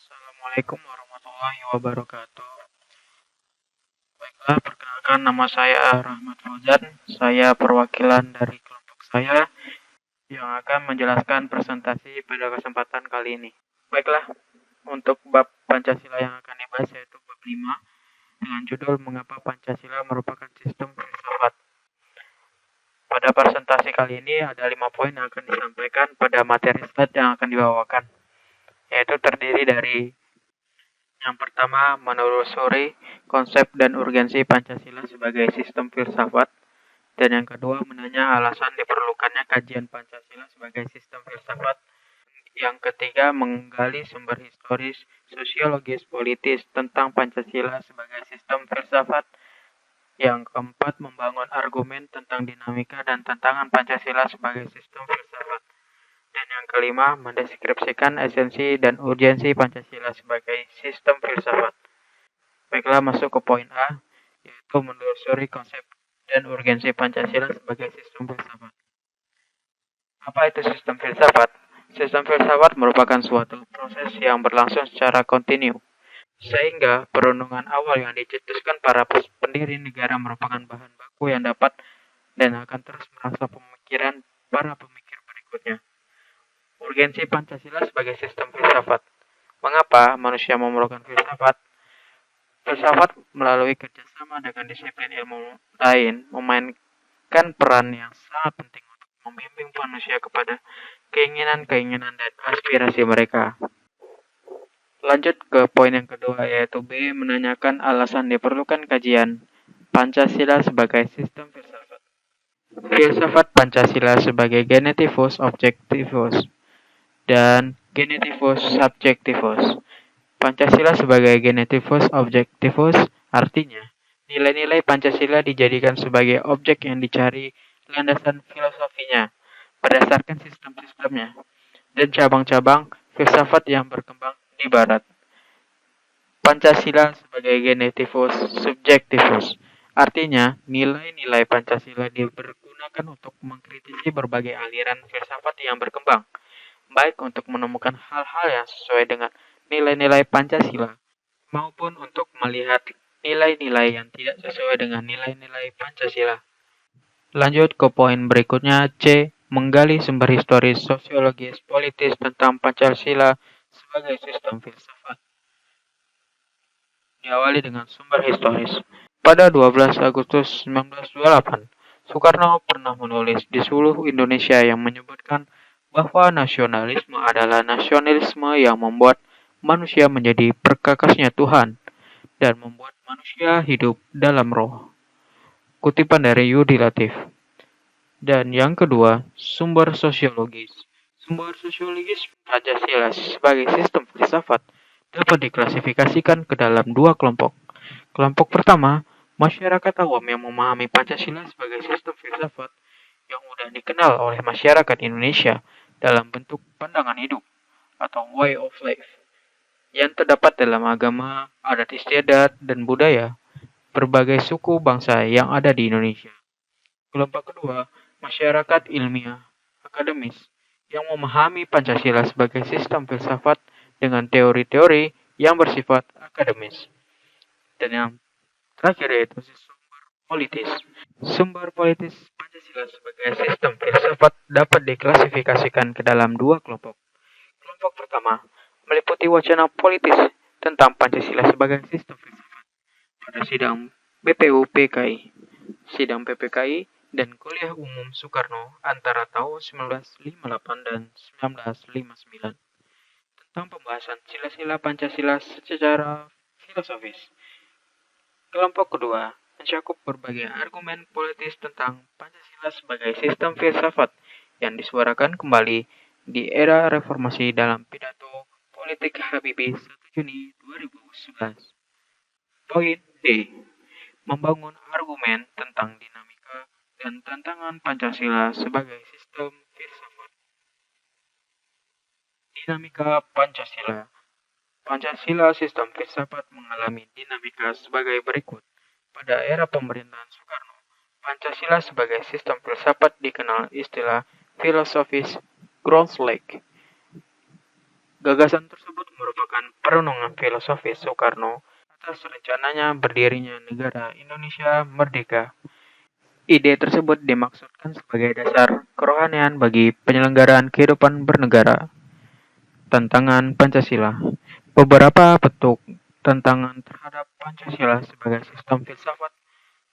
Assalamualaikum warahmatullahi wabarakatuh. Baiklah, perkenalkan nama saya Rahmat Fauzan. Saya perwakilan dari kelompok saya yang akan menjelaskan presentasi pada kesempatan kali ini. Baiklah, untuk bab Pancasila yang akan dibahas yaitu bab 5 dengan judul Mengapa Pancasila merupakan sistem filsafat. Pada presentasi kali ini ada 5 poin yang akan disampaikan pada materi slide yang akan dibawakan, yaitu terdiri dari yang pertama, menelusuri konsep dan urgensi Pancasila sebagai sistem filsafat. Dan yang kedua, menanya alasan diperlukannya kajian Pancasila sebagai sistem filsafat. Yang ketiga, menggali sumber historis, sosiologis, politis tentang Pancasila sebagai sistem filsafat. Yang keempat, membangun argumen tentang dinamika dan tantangan Pancasila sebagai sistem filsafat. Dan yang kelima, mendeskripsikan esensi dan urgensi Pancasila sebagai sistem filsafat. Baiklah, masuk ke poin A, yaitu menelusuri konsep dan urgensi Pancasila sebagai sistem filsafat. Apa itu sistem filsafat? Sistem filsafat merupakan suatu proses yang berlangsung secara kontinu, sehingga perenungan awal yang dicetuskan para pendiri negara merupakan bahan baku yang dapat dan akan terus merasa pemikiran para pemikir berikutnya. Urgensi Pancasila sebagai sistem filsafat. Mengapa manusia memerlukan filsafat? Filsafat melalui kerjasama dengan disiplin ilmu lain memainkan peran yang sangat penting untuk membimbing manusia kepada keinginan-keinginan dan aspirasi mereka. Lanjut ke poin yang kedua, yaitu B, menanyakan alasan diperlukan kajian Pancasila sebagai sistem filsafat. Filsafat Pancasila sebagai genetivus objektivus dan genetivus subjektivus. Pancasila sebagai genetivus objektivus artinya nilai-nilai Pancasila dijadikan sebagai objek yang dicari landasan filosofinya berdasarkan sistem-sistemnya dan cabang-cabang filsafat yang berkembang di Barat. Pancasila sebagai genetivus subjektivus artinya nilai-nilai Pancasila dipergunakan untuk mengkritisi berbagai aliran filsafat yang berkembang, baik untuk menemukan hal-hal yang sesuai dengan nilai-nilai Pancasila, maupun untuk melihat nilai-nilai yang tidak sesuai dengan nilai-nilai Pancasila. Lanjut ke poin berikutnya, C. Menggali sumber historis, sosiologis, politis tentang Pancasila sebagai sistem filsafat. Diawali dengan sumber historis. Pada 12 Agustus 1928, Soekarno pernah menulis di seluruh Indonesia yang menyebutkan bahwa nasionalisme adalah nasionalisme yang membuat manusia menjadi perkakasnya Tuhan dan membuat manusia hidup dalam roh. Kutipan dari Yudi Latif. Dan yang kedua, sumber sosiologis. Sumber sosiologis Pancasila sebagai sistem filsafat dapat diklasifikasikan ke dalam dua kelompok. Kelompok pertama, masyarakat awam yang memahami Pancasila sebagai sistem filsafat yang mudah dikenal oleh masyarakat Indonesia dalam bentuk pandangan hidup atau way of life yang terdapat dalam agama, adat istiadat, dan budaya berbagai suku bangsa yang ada di Indonesia. Kelompok kedua, masyarakat ilmiah akademis yang memahami Pancasila sebagai sistem filsafat dengan teori-teori yang bersifat akademis. Dan yang terakhir yaitu sumber politis. Sumber politis Pancasila sebagai sistem filsafat dapat diklasifikasikan ke dalam dua kelompok. Kelompok pertama meliputi wacana politis tentang Pancasila sebagai sistem filsafat pada sidang BPUPKI, sidang PPKI, dan kuliah umum Soekarno antara tahun 1958 dan 1959 tentang pembahasan sila-sila Pancasila secara filosofis. Kelompok kedua mencakup berbagai argumen politis tentang Pancasila sebagai sistem filsafat yang disuarakan kembali di era reformasi dalam pidato politik Habibie 1 Juni 2011. Poin D. Membangun argumen tentang dinamika dan tantangan Pancasila sebagai sistem filsafat. Dinamika Pancasila. Pancasila sistem filsafat mengalami dinamika sebagai berikut. Pada era pemerintahan Soekarno, Pancasila sebagai sistem filsafat dikenal istilah filosofis Groundslike Gagasan tersebut merupakan perenungan filosofis Soekarno atas rencananya berdirinya negara Indonesia merdeka. Ide tersebut dimaksudkan sebagai dasar kerohanian bagi penyelenggaraan kehidupan bernegara. Tantangan Pancasila. Beberapa bentuk tantangan terhadap Pancasila sebagai sistem filsafat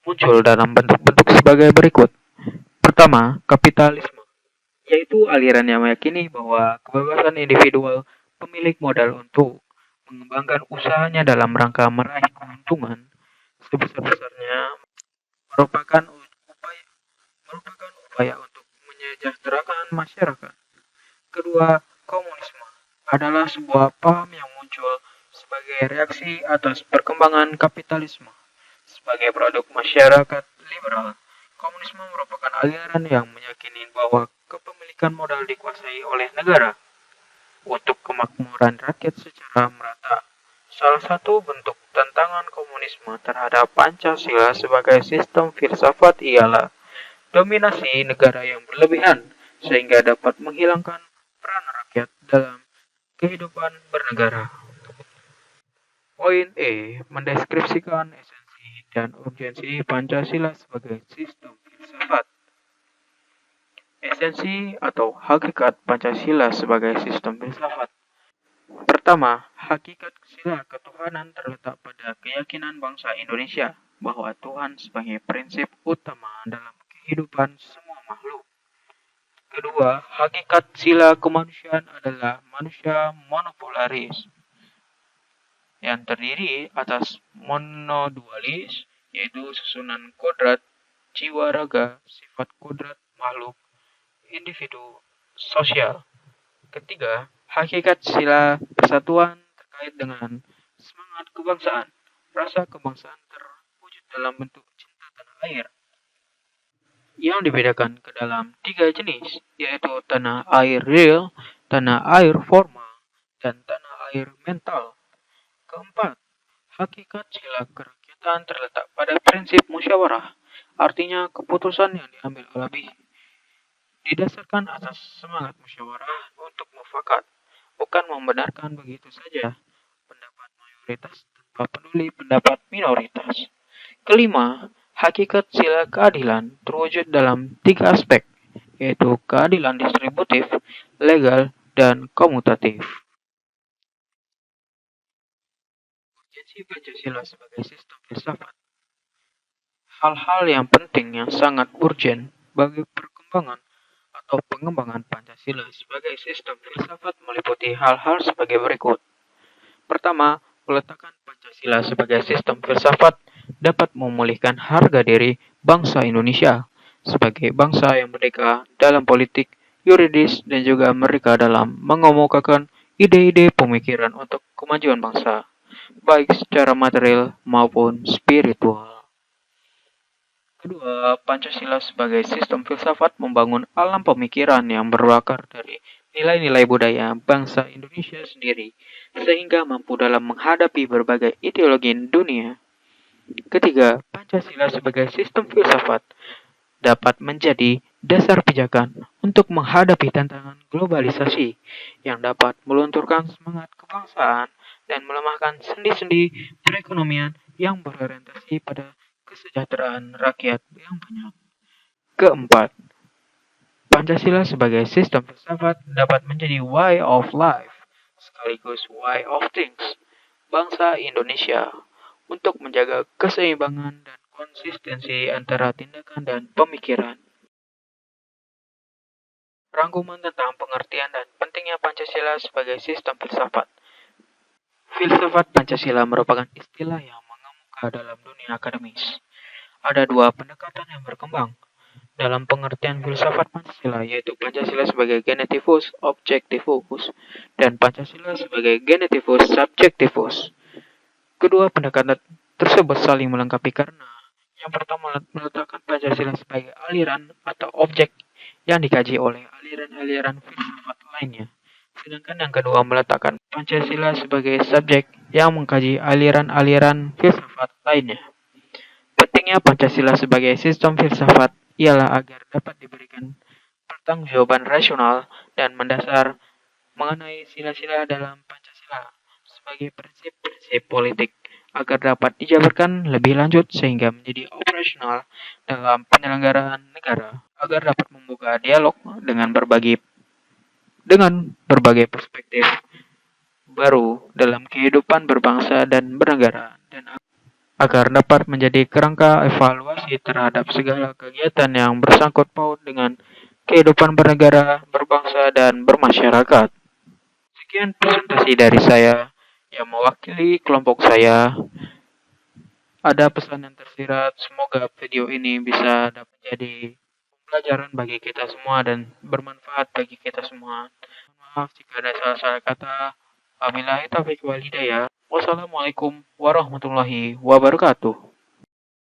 muncul dalam bentuk-bentuk sebagai berikut. Pertama, kapitalisme, yaitu aliran yang meyakini bahwa kebebasan individual pemilik modal untuk mengembangkan usahanya dalam rangka meraih keuntungan sebesar-besarnya merupakan upaya untuk menyejahterakan masyarakat. Kedua, komunisme adalah sebuah paham yang muncul sebagai reaksi atas perkembangan kapitalisme. Sebagai produk masyarakat liberal, komunisme merupakan aliran yang meyakini bahwa kepemilikan modal dikuasai oleh negara untuk kemakmuran rakyat secara merata. Salah satu bentuk tantangan komunisme terhadap Pancasila sebagai sistem filsafat ialah dominasi negara yang berlebihan sehingga dapat menghilangkan peran rakyat dalam kehidupan bernegara. Poin E mendeskripsikan esensi dan urgensi Pancasila sebagai sistem filsafat. Esensi atau hakikat Pancasila sebagai sistem filsafat. Pertama, hakikat sila ketuhanan terletak pada keyakinan bangsa Indonesia bahwa Tuhan sebagai prinsip utama dalam kehidupan semua makhluk. Kedua, hakikat sila kemanusiaan adalah manusia monopolaris yang terdiri atas monodualis, yaitu susunan kodrat, jiwa raga, sifat kodrat makhluk, individu, sosial. Ketiga, hakikat sila persatuan terkait dengan semangat kebangsaan. Rasa kebangsaan terwujud dalam bentuk cinta tanah air yang dibedakan ke dalam tiga jenis, yaitu tanah air real, tanah air formal, dan tanah air mental. Keempat, hakikat sila kerakyatan terletak pada prinsip musyawarah, artinya keputusan yang diambil alami didasarkan atas semangat musyawarah untuk mufakat, bukan membenarkan begitu saja pendapat mayoritas tanpa peduli pendapat minoritas. Kelima, hakikat sila keadilan terwujud dalam tiga aspek, yaitu keadilan distributif, legal, dan komutatif. Urgensi Pancasila sebagai sistem filsafat. Hal-hal yang penting yang sangat urgen bagi perkembangan atau pengembangan Pancasila sebagai sistem filsafat meliputi hal-hal sebagai berikut. Pertama, peletakan Pancasila sebagai sistem filsafat dapat memulihkan harga diri bangsa Indonesia sebagai bangsa yang merdeka dalam politik, yuridis, dan juga merdeka dalam mengemukakan ide-ide pemikiran untuk kemajuan bangsa, baik secara material maupun spiritual. Kedua, Pancasila sebagai sistem filsafat membangun alam pemikiran yang berakar dari nilai-nilai budaya bangsa Indonesia sendiri, sehingga mampu dalam menghadapi berbagai ideologi dunia. Ketiga, Pancasila sebagai sistem filsafat dapat menjadi dasar pijakan untuk menghadapi tantangan globalisasi yang dapat melunturkan semangat kebangsaan dan melemahkan sendi-sendi perekonomian yang berorientasi pada kesejahteraan rakyat yang banyak. Keempat, Pancasila sebagai sistem filsafat dapat menjadi way of life sekaligus way of things bangsa Indonesia untuk menjaga keseimbangan dan konsistensi antara tindakan dan pemikiran. Rangkuman tentang pengertian dan pentingnya Pancasila sebagai sistem filsafat. Filsafat Pancasila merupakan istilah yang mengemuka dalam dunia akademis. Ada dua pendekatan yang berkembang dalam pengertian filsafat Pancasila, yaitu Pancasila sebagai genetivus objectivus dan Pancasila sebagai genetivus subjectivus. Kedua pendekatan tersebut saling melengkapi karena yang pertama meletakkan Pancasila sebagai aliran atau objek yang dikaji oleh aliran-aliran filsafat lainnya. Sedangkan yang kedua meletakkan Pancasila sebagai subjek yang mengkaji aliran-aliran filsafat lainnya. Pentingnya Pancasila sebagai sistem filsafat ialah agar dapat diberikan pertanggungjawaban rasional dan mendasar mengenai sila-sila dalam Pancasila sebagai prinsip-prinsip politik agar dapat dijabarkan lebih lanjut sehingga menjadi operasional dalam penyelenggaraan negara agar dapat membuka dialog dengan berbagai perspektif baru dalam kehidupan berbangsa dan bernegara dan agar dapat menjadi kerangka evaluasi terhadap segala kegiatan yang bersangkut paut dengan kehidupan bernegara, berbangsa, dan bermasyarakat. Sekian presentasi dari saya yang mewakili kelompok saya. Ada pesan yang tersirat, semoga video ini bisa dapat jadi pembelajaran bagi kita semua dan bermanfaat bagi kita semua. Maaf jika ada salah-salah kata. Wabillahi taufiq wal hidayah. Wassalamualaikum warahmatullahi wabarakatuh.